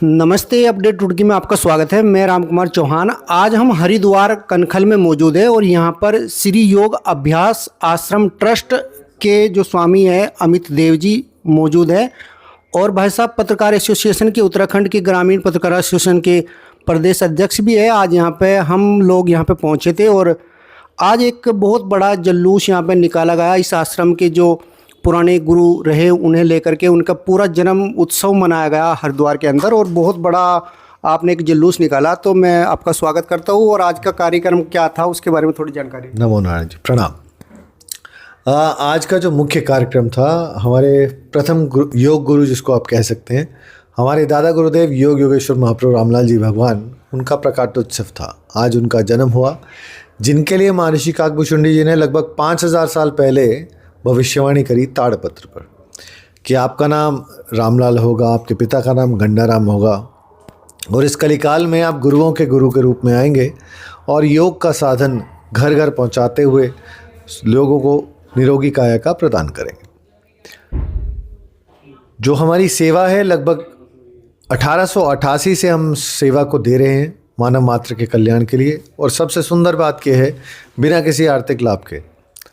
नमस्ते। अपडेट टुडकी में आपका स्वागत है। मैं राम कुमार चौहान। आज हम हरिद्वार कनखल में मौजूद है और यहाँ पर श्री योग अभ्यास आश्रम ट्रस्ट के जो स्वामी है अमित देव जी मौजूद है और भाई साहब पत्रकार एसोसिएशन के उत्तराखंड के ग्रामीण पत्रकार एसोसिएशन के प्रदेश अध्यक्ष भी है। आज यहाँ पे हम लोग यहाँ पे पहुँचे थे और आज एक बहुत बड़ा जुलूस यहाँ पे निकाला गया। इस आश्रम के जो पुराने गुरु रहे उन्हें लेकर के उनका पूरा जन्म उत्सव मनाया गया हरिद्वार के अंदर और बहुत बड़ा आपने एक जुलूस निकाला। तो मैं आपका स्वागत करता हूँ और आज का कार्यक्रम क्या था उसके बारे में थोड़ी जानकारी। नमो नारायण जी, प्रणाम। आज का जो मुख्य कार्यक्रम था हमारे प्रथम योग गुरु जिसको आप कह सकते हैं, हमारे दादा गुरुदेव योग योगेश्वर महाप्रभु रामलाल जी भगवान, उनका प्रकाटोत्सव था। आज उनका जन्म हुआ, जिनके लिए महर्षि काकभूषुंडी जी ने लगभग 5000 साल पहले भविष्यवाणी करी ताड़पत्र पर कि आपका नाम रामलाल होगा, आपके पिता का नाम गंडाराम होगा और इस कलिकाल में आप गुरुओं के गुरु के रूप में आएंगे और योग का साधन घर घर पहुंचाते हुए लोगों को निरोगी काया का प्रदान करेंगे। जो हमारी सेवा है, लगभग 1888 से हम सेवा को दे रहे हैं मानव मात्र के कल्याण के लिए। और सबसे सुंदर बात यह है, बिना किसी आर्थिक लाभ के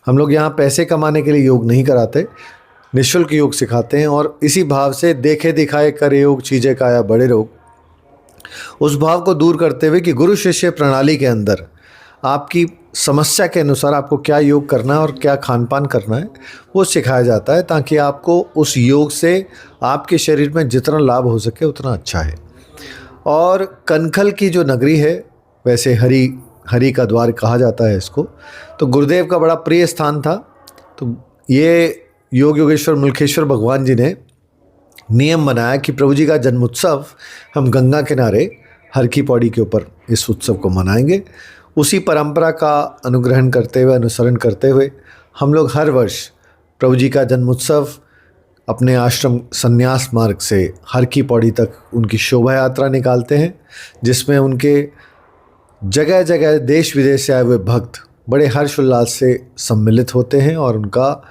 हम लोग यहाँ पैसे कमाने के लिए योग नहीं कराते, निःशुल्क योग सिखाते हैं। और इसी भाव से देखे दिखाए करे योग चीज़ें काया बड़े रोग, उस भाव को दूर करते हुए कि गुरु शिष्य प्रणाली के अंदर आपकी समस्या के अनुसार आपको क्या योग करना है और क्या खान पान करना है वो सिखाया जाता है, ताकि आपको उस योग से आपके शरीर में जितना लाभ हो सके उतना अच्छा है। और कनखल की जो नगरी है, वैसे हरि का द्वार कहा जाता है इसको, तो गुरुदेव का बड़ा प्रिय स्थान था। तो ये योग योगेश्वर मुल्खेश्वर भगवान जी ने नियम बनाया कि प्रभु जी का जन्मोत्सव हम गंगा किनारे हर की पौड़ी के ऊपर इस उत्सव को मनाएंगे। उसी परंपरा का अनुग्रहण करते हुए, अनुसरण करते हुए हम लोग हर वर्ष प्रभु जी का जन्मोत्सव अपने आश्रम संन्यास मार्ग से हर की पौड़ी तक उनकी शोभा यात्रा निकालते हैं, जिसमें उनके जगह जगह देश विदेश से आए हुए भक्त बड़े हर्षोल्लास से सम्मिलित होते हैं। और उनका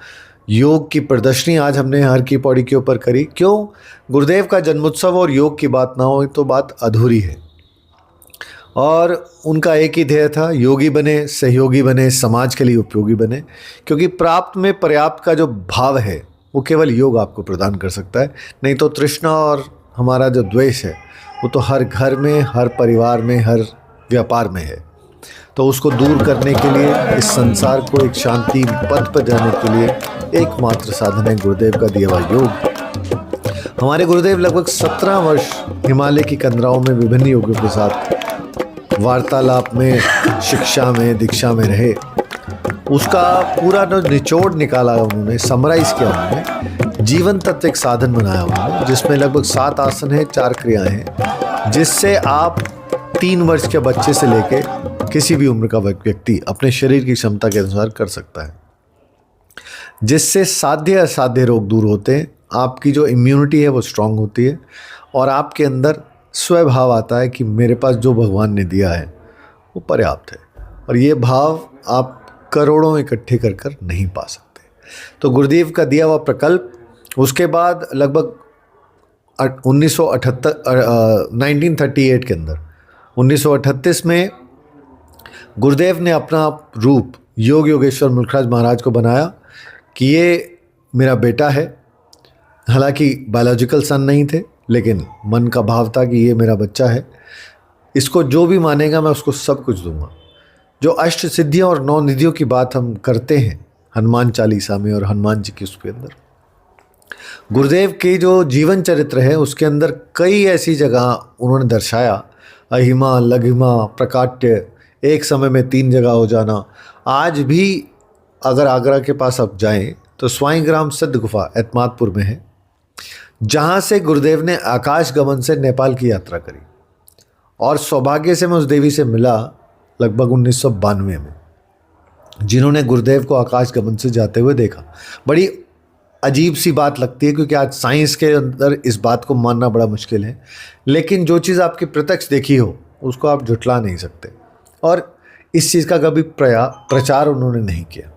योग की प्रदर्शनी आज हमने हर की पौड़ी के ऊपर करी। क्यों? गुरुदेव का जन्मोत्सव और योग की बात ना हो तो बात अधूरी है। और उनका एक ही ध्येय था, योगी बने, सहयोगी बने, समाज के लिए उपयोगी बने। क्योंकि प्राप्त में पर्याप्त का जो भाव है वो केवल योग आपको प्रदान कर सकता है, नहीं तो तृष्णा और हमारा जो द्वेष है वो तो हर घर में, हर परिवार में, हर व्यापार में है। तो उसको दूर करने के लिए, इस संसार को एक शांति पथ पर जाने के लिए एकमात्र साधन है गुरुदेव का दिया हुआ योग। हमारे गुरुदेव लगभग 17 वर्ष हिमालय की कंदराओं में विभिन्न योगियों के साथ वार्तालाप में, शिक्षा में, दीक्षा में रहे। उसका पूरा जो निचोड़ निकाला उन्होंने, समराइज किया उन्होंने, जीवन तत्व एक साधन बनाया उन्होंने, जिसमें लगभग 7 आसन हैं, 4 क्रियाएं हैं, जिससे आप 3 वर्ष के बच्चे से लेके किसी भी उम्र का व्यक्ति अपने शरीर की क्षमता के अनुसार कर सकता है, जिससे साध्य असाध्य रोग दूर होते हैं। आपकी जो इम्यूनिटी है वो स्ट्रांग होती है और आपके अंदर स्वभाव आता है कि मेरे पास जो भगवान ने दिया है वो पर्याप्त है। और ये भाव आप करोड़ों इकट्ठे कर कर नहीं पा सकते। तो गुरुदेव का दिया हुआ प्रकल्प, उसके बाद लगभग 1938 के अंदर 1938 में गुरुदेव ने अपना रूप योग योगेश्वर मुल्खराज महाराज को बनाया कि ये मेरा बेटा है। हालांकि बायोलॉजिकल सन नहीं थे, लेकिन मन का भाव था कि ये मेरा बच्चा है, इसको जो भी मानेगा मैं उसको सब कुछ दूंगा। जो अष्ट सिद्धियों और 9 निधियों की बात हम करते हैं हनुमान चालीसा में और हनुमान जी की उसके अंदर, गुरुदेव के जो जीवन चरित्र है उसके अंदर कई ऐसी जगह उन्होंने दर्शाया, अहिमा, लघिमा, प्रकाट्य, एक समय में 3 जगह हो जाना। आज भी अगर आगरा के पास आप जाएं तो स्वाईग्राम सिद्ध गुफा एतमादपुर में है, जहाँ से गुरुदेव ने आकाश गमन से नेपाल की यात्रा करी। और सौभाग्य से मैं उस देवी से मिला लगभग 1992 में, जिन्होंने गुरुदेव को आकाश गमन से जाते हुए देखा। बड़ी अजीब सी बात लगती है, क्योंकि आज साइंस के अंदर इस बात को मानना बड़ा मुश्किल है, लेकिन जो चीज़ आपकी प्रत्यक्ष देखी हो उसको आप झुठला नहीं सकते। और इस चीज़ का कभी प्रचार उन्होंने नहीं किया,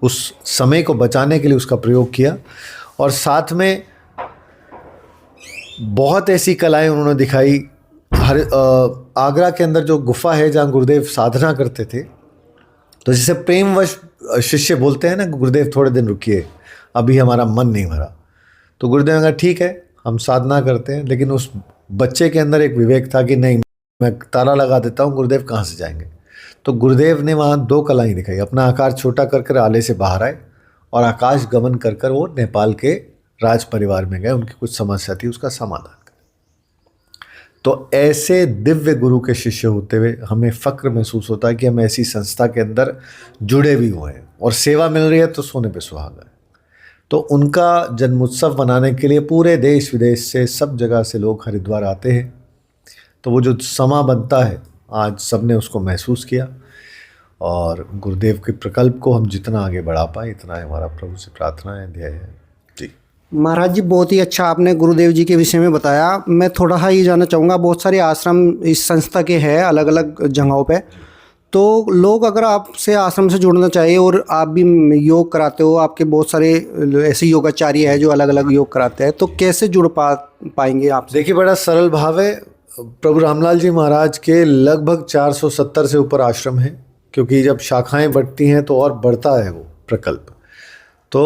उस समय को बचाने के लिए उसका प्रयोग किया। और साथ में बहुत ऐसी कलाएं उन्होंने दिखाई। आगरा के अंदर जो गुफा है जहाँ गुरुदेव साधना करते थे, तो जिसे प्रेमवश शिष्य बोलते हैं ना, गुरुदेव थोड़े दिन रुकिए, अभी हमारा मन नहीं भरा। तो गुरुदेव ने कहा ठीक है, हम साधना करते हैं, लेकिन उस बच्चे के अंदर एक विवेक था कि नहीं, मैं ताला लगा देता हूँ, गुरुदेव कहाँ से जाएंगे। तो गुरुदेव ने वहाँ दो कलाएं दिखाई। अपना आकार छोटा कर कर आले से बाहर आए और आकाश गमन कर कर वो नेपाल के राज परिवार में गए, उनकी कुछ समस्या थी, उसका समाधान करें। तो ऐसे दिव्य गुरु के शिष्य होते हुए हमें फ़क्र महसूस होता है कि हम ऐसी संस्था के अंदर जुड़े भी हुए हैं और सेवा मिल रही है तो सोने पे सुहागा है। तो उनका जन्मोत्सव मनाने के लिए पूरे देश विदेश से, सब जगह से लोग हरिद्वार आते हैं। तो वो जो समा बनता है, आज सबने उसको महसूस किया और गुरुदेव के प्रकल्प को हम जितना आगे बढ़ा पाए, इतना हमारा प्रभु से प्रार्थना है, ध्येय है जी। महाराज जी, बहुत ही अच्छा आपने गुरुदेव जी के विषय में बताया। मैं थोड़ा सा ये जानना चाहूँगा, बहुत सारे आश्रम इस संस्था के हैं अलग अलग जगहों पे, तो लोग अगर आपसे आश्रम से जुड़ना चाहिए और आप भी योग कराते हो, आपके बहुत सारे ऐसे योगाचार्य हैं जो अलग अलग योग कराते हैं, तो कैसे जुड़ पाएंगे आप? देखिए, बड़ा सरल भाव है। प्रभु रामलाल जी महाराज के लगभग 470 से ऊपर आश्रम हैं, क्योंकि जब शाखाएं बढ़ती हैं तो और बढ़ता है वो प्रकल्प। तो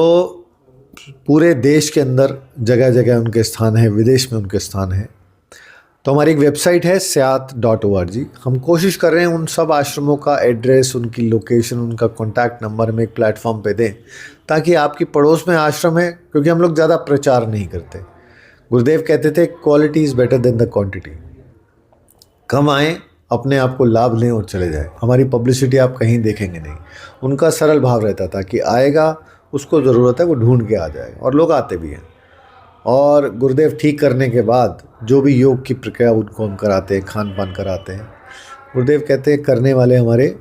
पूरे देश के अंदर जगह जगह उनके स्थान है, विदेश में उनके स्थान है। तो हमारी एक वेबसाइट है syat.org। हम कोशिश कर रहे हैं उन सब आश्रमों का एड्रेस, उनकी लोकेशन, उनका कॉन्टैक्ट नंबर हम एक प्लेटफॉर्म पे दें, ताकि आपकी पड़ोस में आश्रम है, क्योंकि हम लोग ज़्यादा प्रचार नहीं करते। गुरुदेव कहते थे quality is better than the quantity. कम आएँ, अपने आप को लाभ लें और चले जाएं। हमारी पब्लिसिटी आप कहीं देखेंगे नहीं। उनका सरल भाव रहता था कि आएगा, उसको ज़रूरत है, वो ढूंढ के आ जाएगा, और लोग आते भी हैं। और गुरुदेव ठीक करने के बाद जो भी योग की प्रक्रिया उनको हम कराते हैं, खान पान कराते हैं, गुरुदेव कहते हैं करने वाले हमारे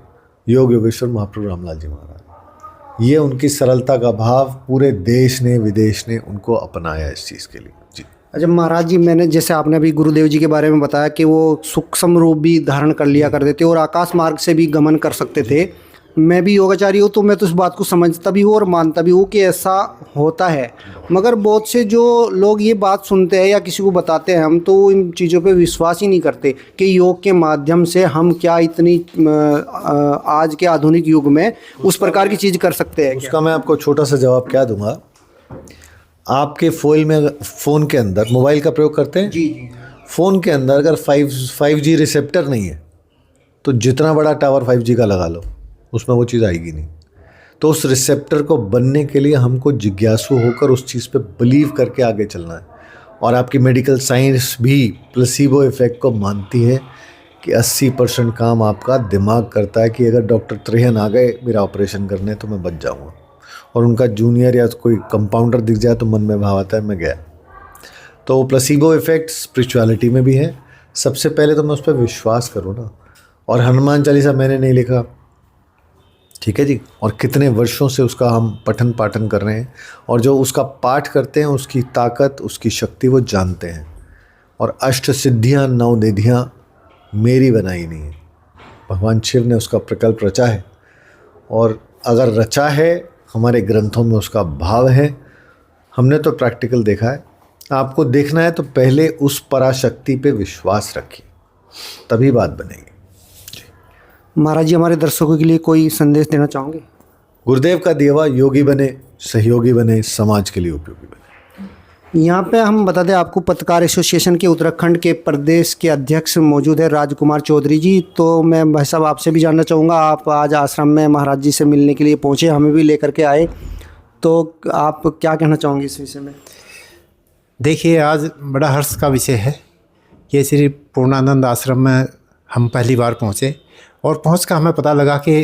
योग योगेश्वर महाप्रभु रामलाल जी महाराज। ये उनकी सरलता का भाव पूरे देश ने, विदेश ने उनको अपनाया इस चीज़ के लिए जी। अच्छा महाराज जी, मैंने जैसे आपने अभी गुरुदेव जी के बारे में बताया कि वो सूक्ष्म रूप भी धारण कर लिया करते थे और आकाश मार्ग से भी गमन कर सकते थे। मैं भी योगाचारी हूँ, तो मैं तो इस बात को समझता भी हूँ और मानता भी हूँ कि ऐसा होता है। मगर बहुत से जो लोग ये बात सुनते हैं या किसी को बताते हैं हम, तो इन चीज़ों पे विश्वास ही नहीं करते कि योग के माध्यम से हम क्या इतनी आज के आधुनिक युग में उस प्रकार की चीज़ कर सकते हैं। उसका मैं आपको छोटा सा जवाब क्या दूंगा। आपके फ़ोन के अंदर मोबाइल का प्रयोग करते हैं जी जी। फ़ोन के अंदर अगर 5G रिसेप्टर नहीं है, तो जितना बड़ा टावर 5G का लगा लो, उसमें वो चीज़ आएगी नहीं। तो उस रिसेप्टर को बनने के लिए हमको जिज्ञासु होकर उस चीज़ पे बिलीव करके आगे चलना है। और आपकी मेडिकल साइंस भी प्लेसिबो इफ़ेक्ट को मानती है कि 80% काम आपका दिमाग करता है कि अगर डॉक्टर त्रेहन आ गए मेरा ऑपरेशन करने तो मैं बच जाऊँगा, और उनका जूनियर या कोई कंपाउंडर दिख जाए तो मन में भाव आता है मैं गया। तो प्लेसिबो इफ़ेक्ट स्पिरिचुअलिटी में भी है। सबसे पहले तो मैं उस पर विश्वास करूँ ना। और हनुमान चालीसा मैंने नहीं लिखा, ठीक है जी, और कितने वर्षों से उसका हम पठन पाठन कर रहे हैं, और जो उसका पाठ करते हैं उसकी ताकत, उसकी शक्ति वो जानते हैं। और अष्ट सिद्धियाँ 9 निधियाँ मेरी बनाई नहीं है, भगवान शिव ने उसका प्रकल्प रचा है। और अगर रचा है, हमारे ग्रंथों में उसका भाव है। हमने तो प्रैक्टिकल देखा है। आपको देखना है तो पहले उस पराशक्ति पे विश्वास रखिए, तभी बात बनेगी। महाराज जी, हमारे दर्शकों के लिए कोई संदेश देना चाहोगे? गुरुदेव का दिया हुआ योगी बने, सहयोगी बने, समाज के लिए उपयोगी बने। यहाँ पे हम बता दें आपको, पत्रकार एसोसिएशन के उत्तराखंड के प्रदेश के अध्यक्ष मौजूद है राजकुमार चौधरी जी। तो मैं भाई साहब आपसे भी जानना चाहूँगा, आप आज आश्रम में महाराज जी से मिलने के लिए पहुँचे, हमें भी लेकर के आए, तो आप क्या कहना चाहोगे इस विषय में? देखिए, आज बड़ा हर्ष का विषय है कि श्री पूर्णानंद आश्रम में हम पहली बार पहुँचे, और पहुँच कर हमें पता लगा कि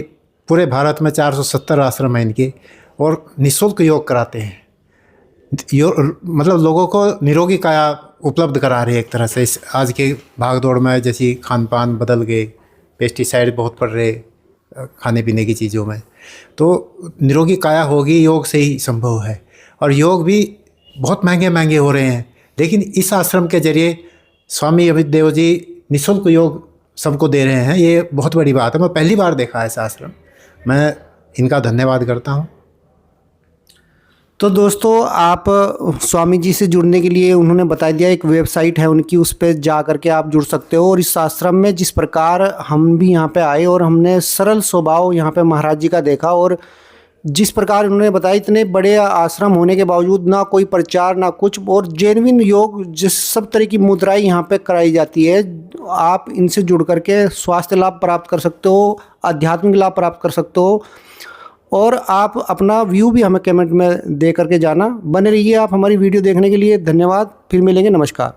पूरे भारत में 470 आश्रम हैं इनके, और निःशुल्क योग कराते हैं। मतलब लोगों को निरोगी काया उपलब्ध करा रहे हैं एक तरह से। इस आज के भाग दौड़ में जैसी खान पान बदल गए, पेस्टिसाइड बहुत पड़ रहे खाने पीने की चीज़ों में, तो निरोगी काया होगी योग से ही संभव है। और योग भी बहुत महंगे महंगे हो रहे हैं, लेकिन इस आश्रम के जरिए स्वामी अमित देव जी निःशुल्क योग सबको दे रहे हैं। ये बहुत बड़ी बात है। मैं पहली बार देखा है ऐसा आश्रम, मैं इनका धन्यवाद करता हूँ। तो दोस्तों आप स्वामी जी से जुड़ने के लिए उन्होंने बता दिया, एक वेबसाइट है उनकी, उस पर जा करके आप जुड़ सकते हो। और इस आश्रम में जिस प्रकार हम भी यहाँ पे आए और हमने सरल स्वभाव यहाँ पे महाराज जी का देखा, और जिस प्रकार उन्होंने बताया, इतने बड़े आश्रम होने के बावजूद ना कोई प्रचार ना कुछ, और जेन्युइन योग जिस सब तरह की मुद्राएं यहाँ पे कराई जाती है। आप इनसे जुड़ करके स्वास्थ्य लाभ प्राप्त कर सकते हो, आध्यात्मिक लाभ प्राप्त कर सकते हो। और आप अपना व्यू भी हमें कमेंट में दे करके जाना। बने रहिए आप हमारी वीडियो देखने के लिए। धन्यवाद। फिर मिलेंगे। नमस्कार।